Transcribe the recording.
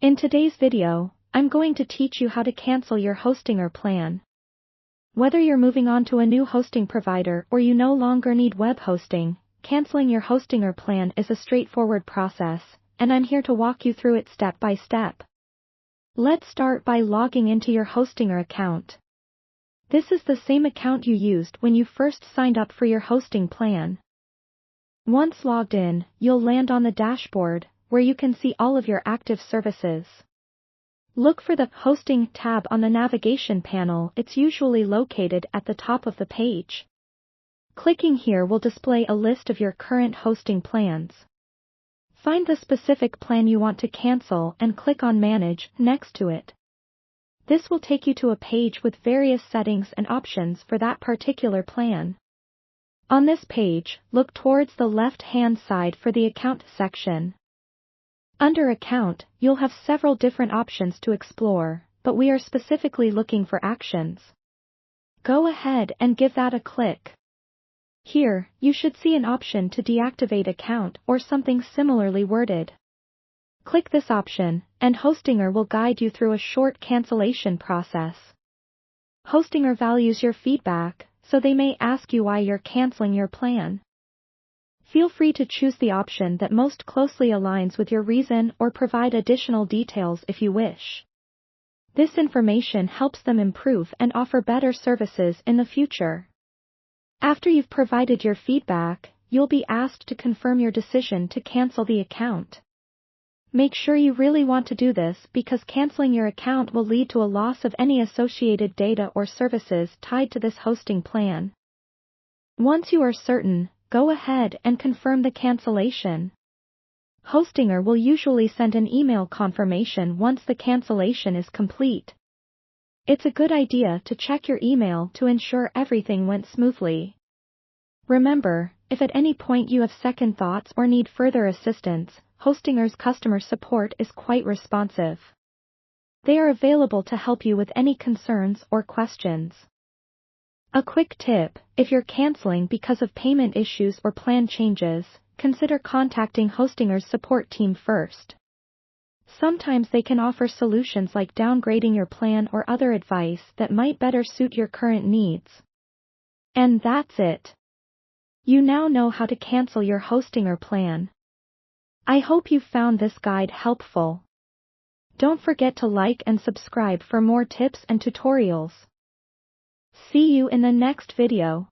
In today's video, I'm going to teach you how to cancel your Hostinger plan. Whether you're moving on to a new hosting provider or you no longer need web hosting, canceling your Hostinger plan is a straightforward process, and I'm here to walk you through it step by step. Let's start by logging into your Hostinger account. This is the same account you used when you first signed up for your hosting plan. Once logged in, you'll land on the dashboard, where you can see all of your active services. Look for the Hosting tab on the navigation panel. It's usually located at the top of the page. Clicking here will display a list of your current hosting plans. Find the specific plan you want to cancel and click on Manage next to it. This will take you to a page with various settings and options for that particular plan. On this page, look towards the left-hand side for the Account section. Under Account, you'll have several different options to explore, but we are specifically looking for Actions. Go ahead and give that a click. Here, you should see an option to deactivate account or something similarly worded. Click this option, and Hostinger will guide you through a short cancellation process. Hostinger values your feedback, so they may ask you why you're canceling your plan. Feel free to choose the option that most closely aligns with your reason or provide additional details if you wish. This information helps them improve and offer better services in the future. After you've provided your feedback, you'll be asked to confirm your decision to cancel the account. Make sure you really want to do this because canceling your account will lead to a loss of any associated data or services tied to this hosting plan. Once you are certain, go ahead and confirm the cancellation. Hostinger will usually send an email confirmation once the cancellation is complete. It's a good idea to check your email to ensure everything went smoothly. Remember, if at any point you have second thoughts or need further assistance, Hostinger's customer support is quite responsive. They are available to help you with any concerns or questions. A quick tip: if you're canceling because of payment issues or plan changes, consider contacting Hostinger's support team first. Sometimes they can offer solutions like downgrading your plan or other advice that might better suit your current needs. And that's it. You now know how to cancel your Hostinger plan. I hope you found this guide helpful. Don't forget to like and subscribe for more tips and tutorials. See you in the next video.